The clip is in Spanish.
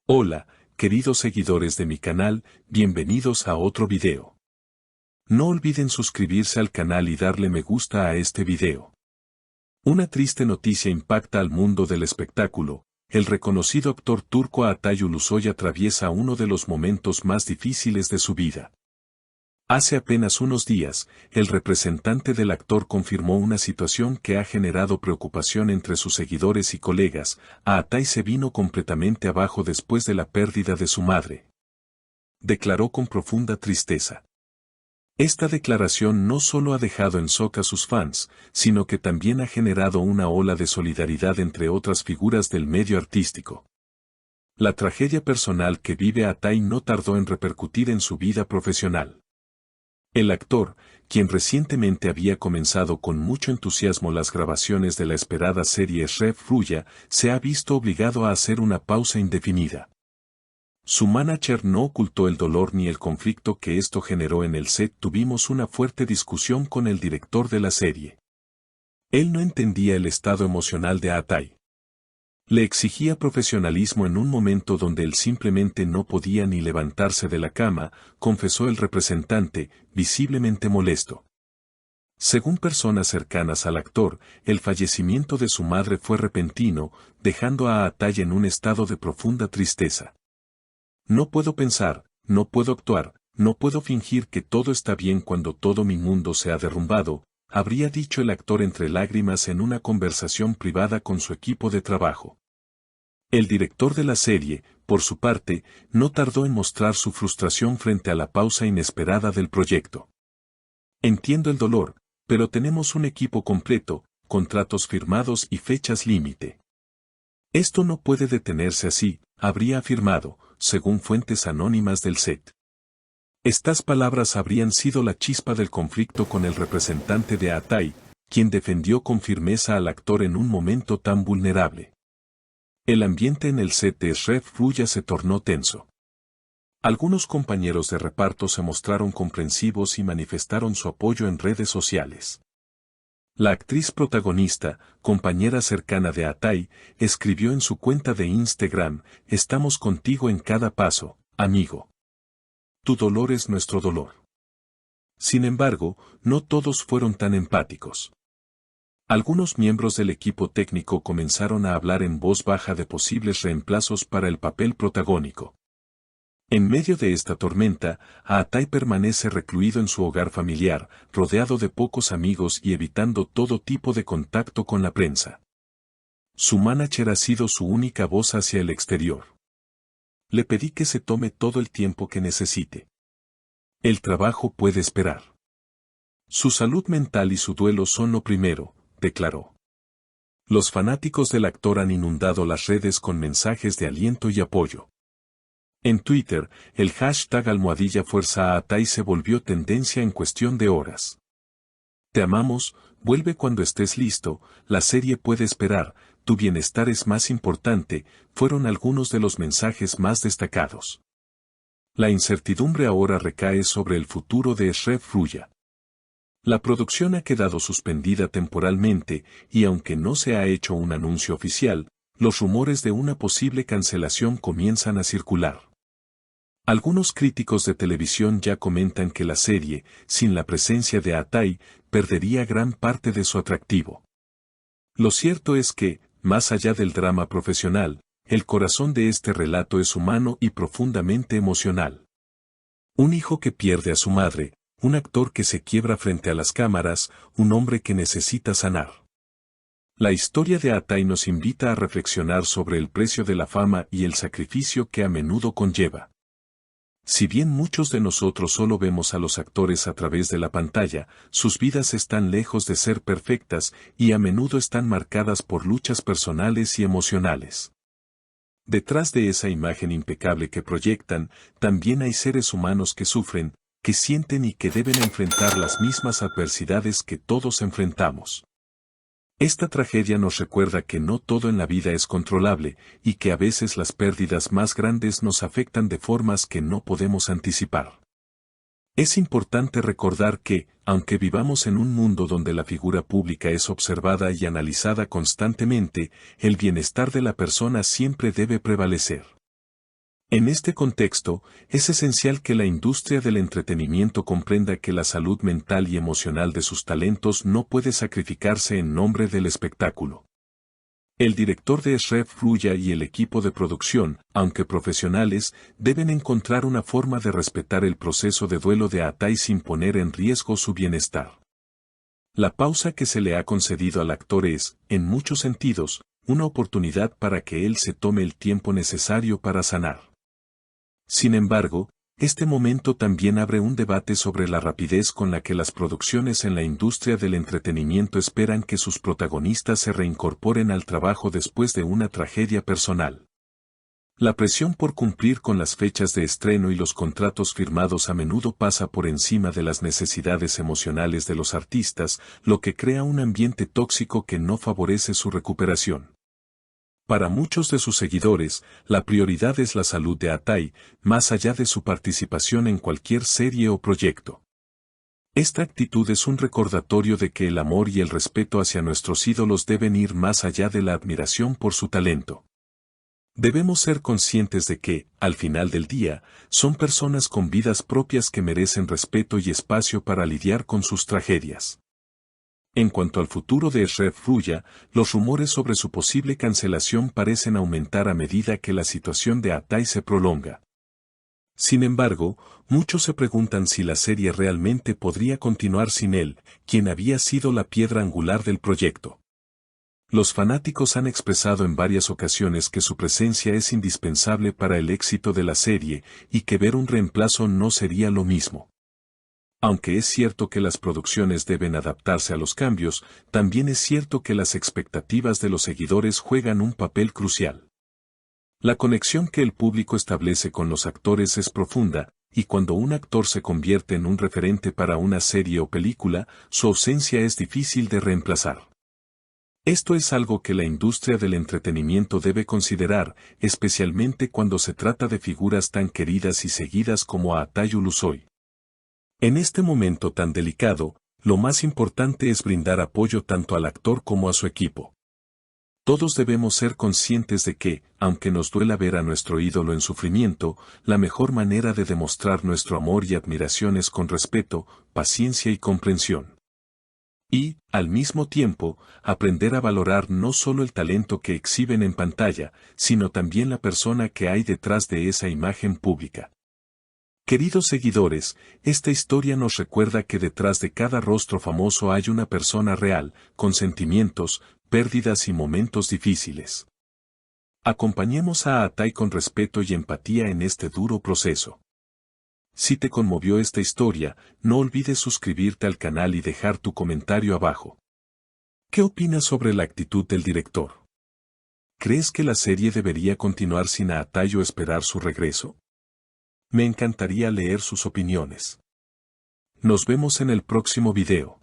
Hola, queridos seguidores de mi canal, bienvenidos a otro video. No olviden suscribirse al canal y darle me gusta a este video. Una triste noticia impacta al mundo del espectáculo. El reconocido actor turco Atay Ulusoy atraviesa uno de los momentos más difíciles de su vida. Hace apenas unos días, el representante del actor confirmó una situación que ha generado preocupación entre sus seguidores y colegas. Atay se vino completamente abajo después de la pérdida de su madre. Declaró con profunda tristeza. Esta declaración no solo ha dejado en shock a sus fans, sino que también ha generado una ola de solidaridad entre otras figuras del medio artístico. La tragedia personal que vive Atay no tardó en repercutir en su vida profesional. El actor, quien recientemente había comenzado con mucho entusiasmo las grabaciones de la esperada serie Shrek Fruya, se ha visto obligado a hacer una pausa indefinida. Su manager no ocultó el dolor ni el conflicto que esto generó en el set. Tuvimos una fuerte discusión con el director de la serie. Él no entendía el estado emocional de Atay. Le exigía profesionalismo en un momento donde él simplemente no podía ni levantarse de la cama, confesó el representante, visiblemente molesto. Según personas cercanas al actor, el fallecimiento de su madre fue repentino, dejando a Atay en un estado de profunda tristeza. No puedo pensar, no puedo actuar, no puedo fingir que todo está bien cuando todo mi mundo se ha derrumbado, habría dicho el actor entre lágrimas en una conversación privada con su equipo de trabajo. El director de la serie, por su parte, no tardó en mostrar su frustración frente a la pausa inesperada del proyecto. Entiendo el dolor, pero tenemos un equipo completo, contratos firmados y fechas límite. Esto no puede detenerse así, habría afirmado, según fuentes anónimas del set. Estas palabras habrían sido la chispa del conflicto con el representante de Atay, quien defendió con firmeza al actor en un momento tan vulnerable. El ambiente en el set de Shrek Fruya se tornó tenso. Algunos compañeros de reparto se mostraron comprensivos y manifestaron su apoyo en redes sociales. La actriz protagonista, compañera cercana de Atay, escribió en su cuenta de Instagram: "Estamos contigo en cada paso, amigo. Tu dolor es nuestro dolor". Sin embargo, no todos fueron tan empáticos. Algunos miembros del equipo técnico comenzaron a hablar en voz baja de posibles reemplazos para el papel protagónico. En medio de esta tormenta, Atay permanece recluido en su hogar familiar, rodeado de pocos amigos y evitando todo tipo de contacto con la prensa. Su manager ha sido su única voz hacia el exterior. Le pedí que se tome todo el tiempo que necesite. El trabajo puede esperar. Su salud mental y su duelo son lo primero, declaró. Los fanáticos del actor han inundado las redes con mensajes de aliento y apoyo. En Twitter, el hashtag #Fuerza a Atay se volvió tendencia en cuestión de horas. "Te amamos, vuelve cuando estés listo, la serie puede esperar, tu bienestar es más importante", fueron algunos de los mensajes más destacados. La incertidumbre ahora recae sobre el futuro de Shrek Fruya. La producción ha quedado suspendida temporalmente, y aunque no se ha hecho un anuncio oficial, los rumores de una posible cancelación comienzan a circular. Algunos críticos de televisión ya comentan que la serie, sin la presencia de Atay, perdería gran parte de su atractivo. Lo cierto es que, más allá del drama profesional, el corazón de este relato es humano y profundamente emocional. Un hijo que pierde a su madre, un actor que se quiebra frente a las cámaras, un hombre que necesita sanar. La historia de Atay nos invita a reflexionar sobre el precio de la fama y el sacrificio que a menudo conlleva. Si bien muchos de nosotros solo vemos a los actores a través de la pantalla, sus vidas están lejos de ser perfectas y a menudo están marcadas por luchas personales y emocionales. Detrás de esa imagen impecable que proyectan, también hay seres humanos que sufren, que sienten y que deben enfrentar las mismas adversidades que todos enfrentamos. Esta tragedia nos recuerda que no todo en la vida es controlable, y que a veces las pérdidas más grandes nos afectan de formas que no podemos anticipar. Es importante recordar que, aunque vivamos en un mundo donde la figura pública es observada y analizada constantemente, el bienestar de la persona siempre debe prevalecer. En este contexto, es esencial que la industria del entretenimiento comprenda que la salud mental y emocional de sus talentos no puede sacrificarse en nombre del espectáculo. El director de Shrek Fruya y el equipo de producción, aunque profesionales, deben encontrar una forma de respetar el proceso de duelo de Atai sin poner en riesgo su bienestar. La pausa que se le ha concedido al actor es, en muchos sentidos, una oportunidad para que él se tome el tiempo necesario para sanar. Sin embargo, este momento también abre un debate sobre la rapidez con la que las producciones en la industria del entretenimiento esperan que sus protagonistas se reincorporen al trabajo después de una tragedia personal. La presión por cumplir con las fechas de estreno y los contratos firmados a menudo pasa por encima de las necesidades emocionales de los artistas, lo que crea un ambiente tóxico que no favorece su recuperación. Para muchos de sus seguidores, la prioridad es la salud de Atai, más allá de su participación en cualquier serie o proyecto. Esta actitud es un recordatorio de que el amor y el respeto hacia nuestros ídolos deben ir más allá de la admiración por su talento. Debemos ser conscientes de que, al final del día, son personas con vidas propias que merecen respeto y espacio para lidiar con sus tragedias. En cuanto al futuro de Shrek Fruya, los rumores sobre su posible cancelación parecen aumentar a medida que la situación de Atai se prolonga. Sin embargo, muchos se preguntan si la serie realmente podría continuar sin él, quien había sido la piedra angular del proyecto. Los fanáticos han expresado en varias ocasiones que su presencia es indispensable para el éxito de la serie y que ver un reemplazo no sería lo mismo. Aunque es cierto que las producciones deben adaptarse a los cambios, también es cierto que las expectativas de los seguidores juegan un papel crucial. La conexión que el público establece con los actores es profunda, y cuando un actor se convierte en un referente para una serie o película, su ausencia es difícil de reemplazar. Esto es algo que la industria del entretenimiento debe considerar, especialmente cuando se trata de figuras tan queridas y seguidas como Atai Ulusoy. En este momento tan delicado, lo más importante es brindar apoyo tanto al actor como a su equipo. Todos debemos ser conscientes de que, aunque nos duela ver a nuestro ídolo en sufrimiento, la mejor manera de demostrar nuestro amor y admiración es con respeto, paciencia y comprensión. Y, al mismo tiempo, aprender a valorar no solo el talento que exhiben en pantalla, sino también la persona que hay detrás de esa imagen pública. Queridos seguidores, esta historia nos recuerda que detrás de cada rostro famoso hay una persona real, con sentimientos, pérdidas y momentos difíciles. Acompañemos a Atai con respeto y empatía en este duro proceso. Si te conmovió esta historia, no olvides suscribirte al canal y dejar tu comentario abajo. ¿Qué opinas sobre la actitud del director? ¿Crees que la serie debería continuar sin Atai o esperar su regreso? Me encantaría leer sus opiniones. Nos vemos en el próximo video.